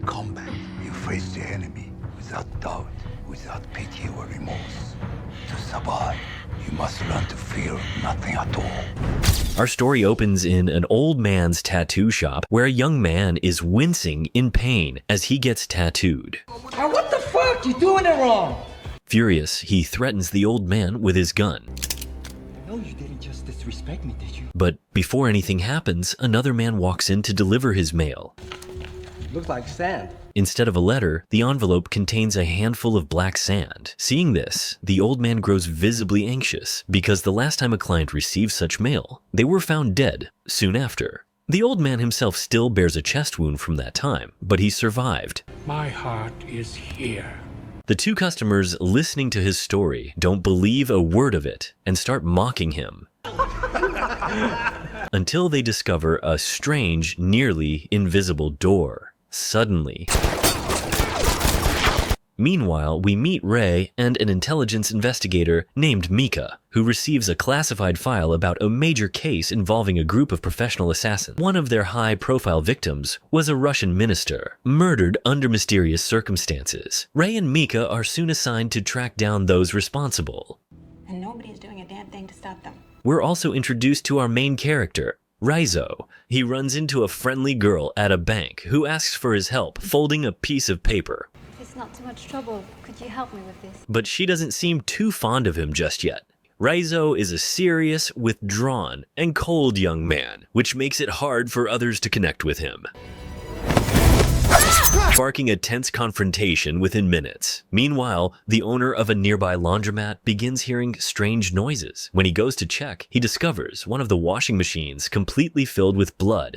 combat, you face the enemy without doubt, without pity or remorse. To survive, you must learn to fear nothing at all. Our story opens in an old man's tattoo shop where a young man is wincing in pain as he gets tattooed. What the fuck? You're doing it wrong! Furious, he threatens the old man with his gun. No, you didn't just disrespect me, did you? But before anything happens, another man walks in to deliver his mail. Looks like sand. Instead of a letter, the envelope contains a handful of black sand. Seeing this, the old man grows visibly anxious because the last time a client received such mail, they were found dead soon after. The old man himself still bears a chest wound from that time, but he survived. My heart is here. The two customers listening to his story don't believe a word of it and start mocking him. Until they discover a strange, nearly invisible door. Suddenly. Meanwhile, we meet Ray and an intelligence investigator named Mika, who receives a classified file about a major case involving a group of professional assassins. One of their high-profile victims was a Russian minister, murdered under mysterious circumstances. Ray and Mika are soon assigned to track down those responsible. And nobody's doing a damn thing to stop them. We're also introduced to our main character, Raizo. He runs into a friendly girl at a bank who asks for his help folding a piece of paper. If it's not too much trouble, could you help me with this? But she doesn't seem too fond of him just yet. Raizo is a serious, withdrawn, and cold young man, which makes it hard for others to connect with him. Sparking a tense confrontation within minutes. Meanwhile, the owner of a nearby laundromat begins hearing strange noises. When he goes to check, he discovers one of the washing machines completely filled with blood.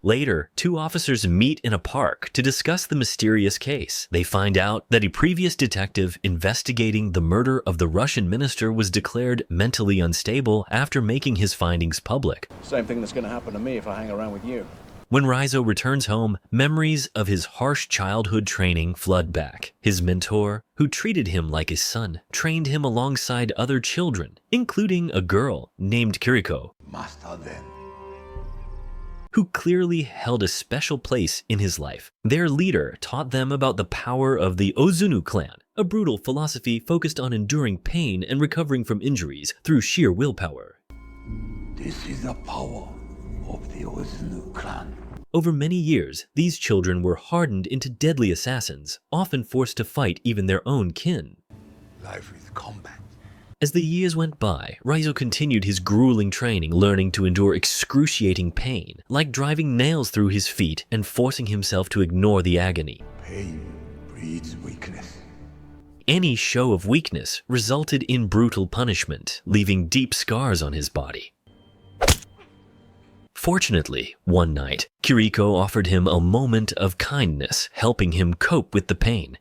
Later, two officers meet in a park to discuss the mysterious case. They find out that a previous detective investigating the murder of the Russian minister was declared mentally unstable after making his findings public. Same thing that's going to happen to me if I hang around with you. When Raizo returns home, memories of his harsh childhood training flood back. His mentor, who treated him like his son, trained him alongside other children, including a girl named Kuriko, Master then. who clearly held a special place in his life. Their leader taught them about the power of the Ozunu Clan, a brutal philosophy focused on enduring pain and recovering from injuries through sheer willpower. This is the power of the Ozunu Clan. Over many years, these children were hardened into deadly assassins, often forced to fight even their own kin. Life is combat. As the years went by, Raizo continued his grueling training, learning to endure excruciating pain, like driving nails through his feet and forcing himself to ignore the agony. Pain breeds weakness. Any show of weakness resulted in brutal punishment, leaving deep scars on his body. Fortunately, one night, Kuriko offered him a moment of kindness, helping him cope with the pain.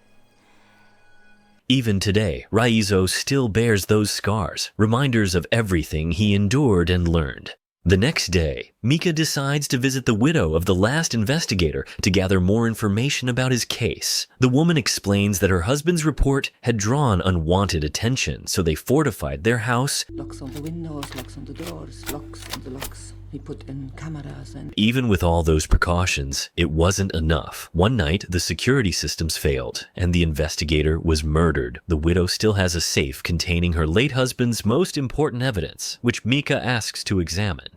Even today, Raizo still bears those scars, reminders of everything he endured and learned. The next day, Mika decides to visit the widow of the last investigator to gather more information about his case. The woman explains that her husband's report had drawn unwanted attention, so they fortified their house. Locks on the windows, locks on the doors, locks on the locks. He put in cameras and... Even with all those precautions, it wasn't enough. One night, the security systems failed, and the investigator was murdered. The widow still has a safe containing her late husband's most important evidence, which Mika asks to examine.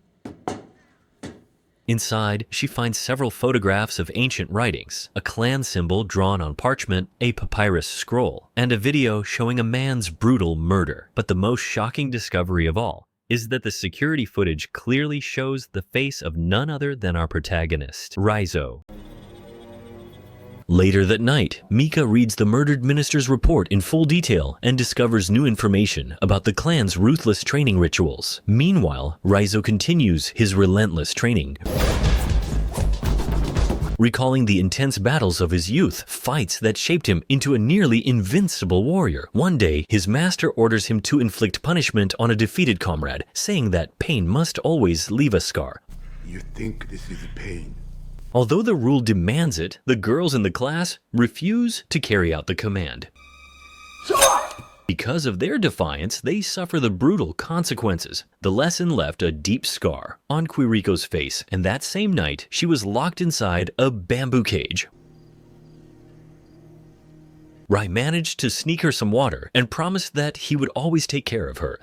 Inside, she finds several photographs of ancient writings, a clan symbol drawn on parchment, a papyrus scroll, and a video showing a man's brutal murder. But the most shocking discovery of all is that the security footage clearly shows the face of none other than our protagonist, Raizo. Later that night, Mika reads the murdered minister's report in full detail and discovers new information about the clan's ruthless training rituals. Meanwhile, Raizo continues his relentless training, recalling the intense battles of his youth, fights that shaped him into a nearly invincible warrior. One day, his master orders him to inflict punishment on a defeated comrade, saying that pain must always leave a scar. You think this is pain. Although the rule demands it, the girls in the class refuse to carry out the command. Because of their defiance, they suffer the brutal consequences. The lesson left a deep scar on Kuriko's face, and that same night, she was locked inside a bamboo cage. Rai managed to sneak her some water and promised that he would always take care of her.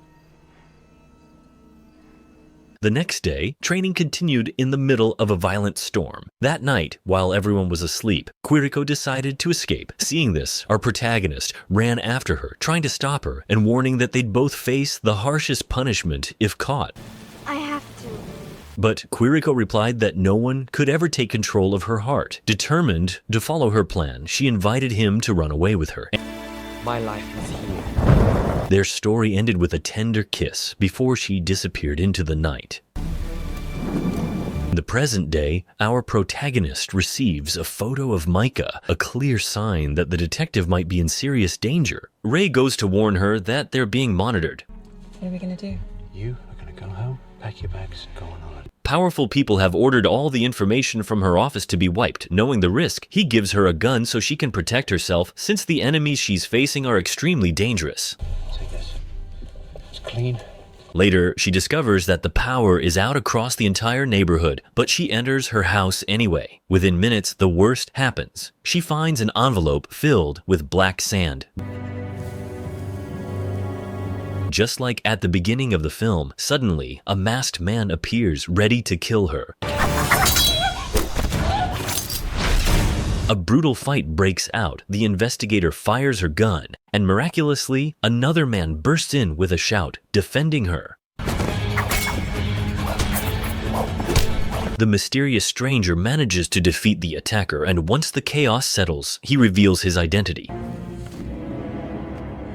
The next day, training continued in the middle of a violent storm. That night, while everyone was asleep, Kuriko decided to escape. Seeing this, our protagonist ran after her, trying to stop her and warning that they'd both face the harshest punishment if caught. I have to. But Kuriko replied that no one could ever take control of her heart. Determined to follow her plan, she invited him to run away with her. My life is here. Their story ended with a tender kiss before she disappeared into the night. In the present day, our protagonist receives a photo of Mika, a clear sign that the detective might be in serious danger. Ray goes to warn her that they're being monitored. What are we gonna do? You are going to go home, pack your bags, go on holiday. Powerful people have ordered all the information from her office to be wiped. Knowing the risk, he gives her a gun so she can protect herself, since the enemies she's facing are extremely dangerous. Take this. It's clean. Later, she discovers that the power is out across the entire neighborhood, but she enters her house anyway. Within minutes, the worst happens. She finds an envelope filled with black sand. Just like at the beginning of the film, suddenly, a masked man appears ready to kill her. A brutal fight breaks out. The investigator fires her gun, and miraculously, another man bursts in with a shout, defending her. The mysterious stranger manages to defeat the attacker, and once the chaos settles, he reveals his identity.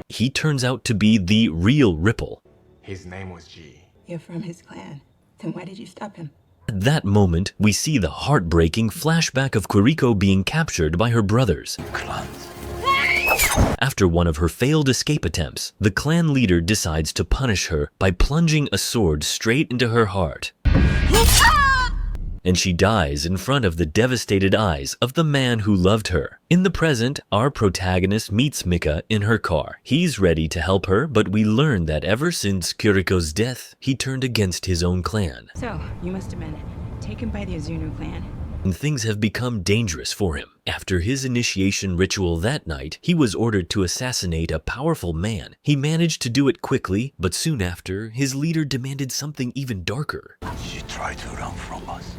He turns out to be the real Ripple. His name was G. You're from his clan. Then why did you stop him? At that moment, we see the heartbreaking flashback of Kuriko being captured by her brothers. Clans. After one of her failed escape attempts, the clan leader decides to punish her by plunging a sword straight into her heart. And she dies in front of the devastated eyes of the man who loved her. In the present, our protagonist meets Mika in her car. He's ready to help her, but we learn that ever since Kuriko's death, he turned against his own clan. So, you must have been taken by the Ozunu Clan. And things have become dangerous for him. After his initiation ritual that night, he was ordered to assassinate a powerful man. He managed to do it quickly, but soon after, his leader demanded something even darker. She tried to run from us.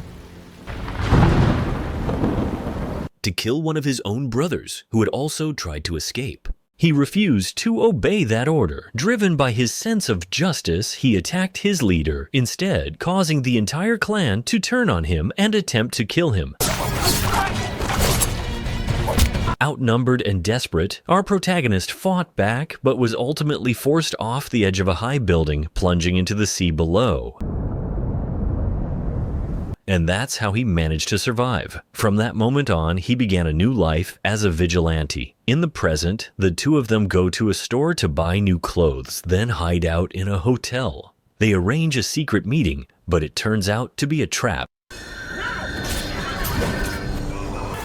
To kill one of his own brothers, who had also tried to escape. He refused to obey that order. Driven by his sense of justice, he attacked his leader, instead causing the entire clan to turn on him and attempt to kill him. Outnumbered and desperate, our protagonist fought back, but was ultimately forced off the edge of a high building, plunging into the sea below. And that's how he managed to survive. From that moment on, he began a new life as a vigilante. In the present, the two of them go to a store to buy new clothes, then hide out in a hotel. They arrange a secret meeting, but it turns out to be a trap.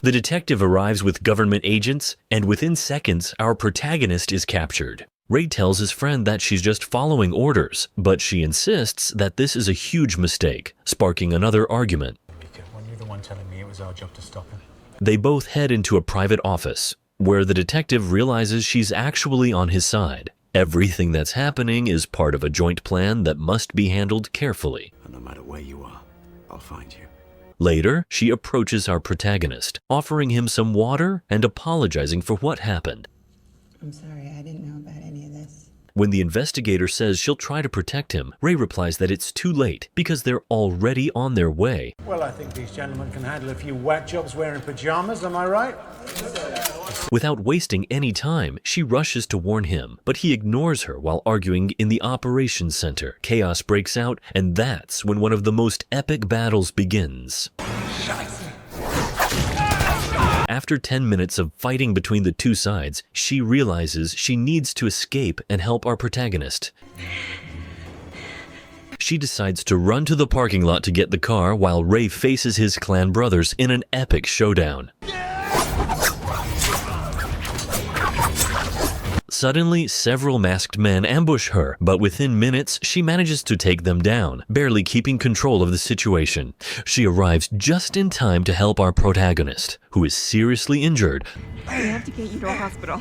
The detective arrives with government agents, and within seconds, our protagonist is captured. Ray tells his friend that she's just following orders, but she insists that this is a huge mistake, sparking another argument. Mika, weren't you the one telling me it was our job to stop him? They both head into a private office, where the detective realizes she's actually on his side. Everything that's happening is part of a joint plan that must be handled carefully. And no matter where you are, I'll find you. Later, she approaches our protagonist, offering him some water and apologizing for what happened. I'm sorry, I didn't know about any of this. When the investigator says she'll try to protect him, Ray replies that it's too late because they're already on their way. Well, I think these gentlemen can handle a few whack jobs wearing pajamas, am I right? Without wasting any time, she rushes to warn him, but he ignores her while arguing in the operations center. Chaos breaks out, and that's when one of the most epic battles begins. After 10 minutes of fighting between the two sides, she realizes she needs to escape and help our protagonist. She decides to run to the parking lot to get the car while Ray faces his clan brothers in an epic showdown. Suddenly, several masked men ambush her, but within minutes, she manages to take them down, barely keeping control of the situation. She arrives just in time to help our protagonist, who is seriously injured. We have to get you to a hospital.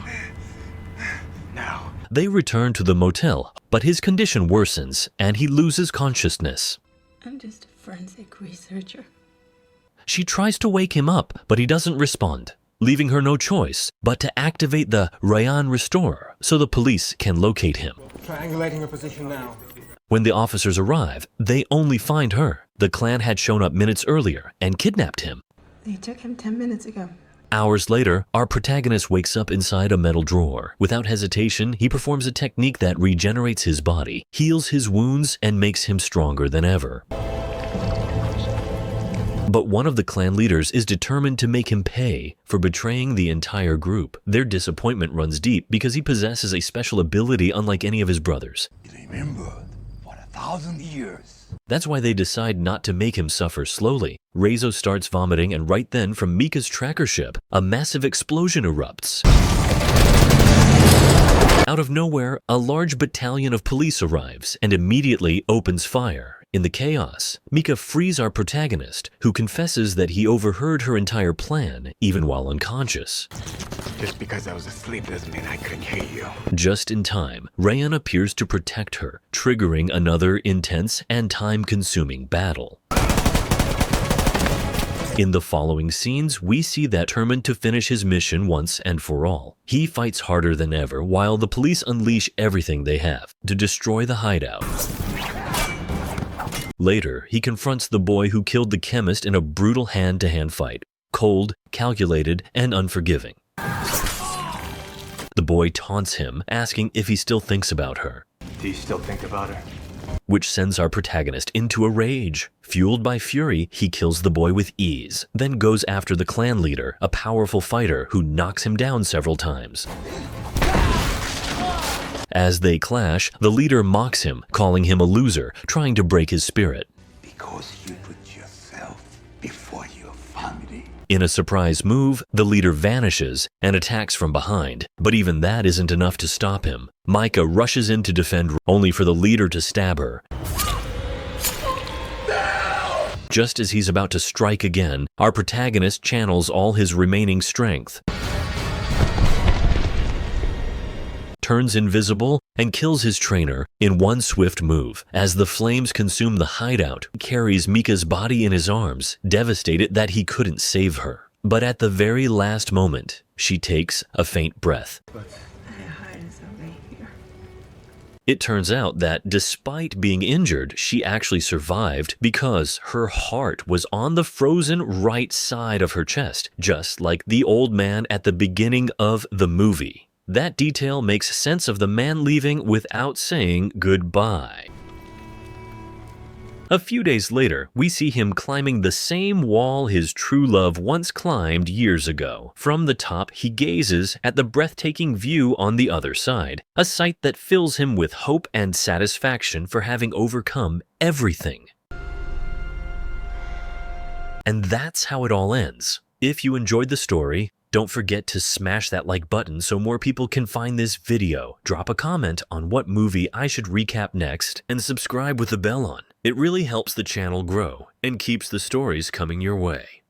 Now, They return to the motel, but his condition worsens, and he loses consciousness. I'm just a forensic researcher. She tries to wake him up, but he doesn't respond, leaving her no choice but to activate the Rayan Restorer so the police can locate him. Triangulating a position now. When the officers arrive, they only find her. The clan had shown up minutes earlier and kidnapped him. They took him 10 minutes ago. Hours later, our protagonist wakes up inside a metal drawer. Without hesitation, he performs a technique that regenerates his body, heals his wounds, and makes him stronger than ever. But one of the clan leaders is determined to make him pay for betraying the entire group. Their disappointment runs deep because he possesses a special ability unlike any of his brothers. remember, for 1,000 years. That's why they decide not to make him suffer slowly. Raizo starts vomiting, and right then, from Mika's tracker ship, a massive explosion erupts. Out of nowhere, a large battalion of police arrives and immediately opens fire. In the chaos, Mika frees our protagonist, who confesses that he overheard her entire plan, even while unconscious. Just because I was asleep doesn't mean I couldn't hear you. Just in time, Rayan appears to protect her, triggering another intense and time-consuming battle. In the following scenes, we see that determined to finish his mission once and for all. He fights harder than ever while the police unleash everything they have to destroy the hideout. Later, he confronts the boy who killed the chemist in a brutal hand-to-hand fight. Cold, calculated, and unforgiving. The boy taunts him, asking if he still thinks about her. Do you still think about her? Which sends our protagonist into a rage. Fueled by fury, he kills the boy with ease, then goes after the clan leader, a powerful fighter who knocks him down several times. As they clash, the leader mocks him, calling him a loser, trying to break his spirit. Because you put yourself before your family. In a surprise move, the leader vanishes and attacks from behind, but even that isn't enough to stop him. Mika rushes in to defend, only for the leader to stab her. Just as he's about to strike again, our protagonist channels all his remaining strength, turns invisible, and kills his trainer in one swift move. As the flames consume the hideout, he carries Mika's body in his arms, devastated that he couldn't save her. But at the very last moment, she takes a faint breath. It turns out that despite being injured, she actually survived because her heart was on the frozen right side of her chest, just like the old man at the beginning of the movie. That detail makes sense of the man leaving without saying goodbye. A few days later, we see him climbing the same wall his true love once climbed years ago. From the top, he gazes at the breathtaking view on the other side, a sight that fills him with hope and satisfaction for having overcome everything. And that's how it all ends. If you enjoyed the story, don't forget to smash that like button so more people can find this video. Drop a comment on what movie I should recap next, and subscribe with the bell on. It really helps the channel grow and keeps the stories coming your way.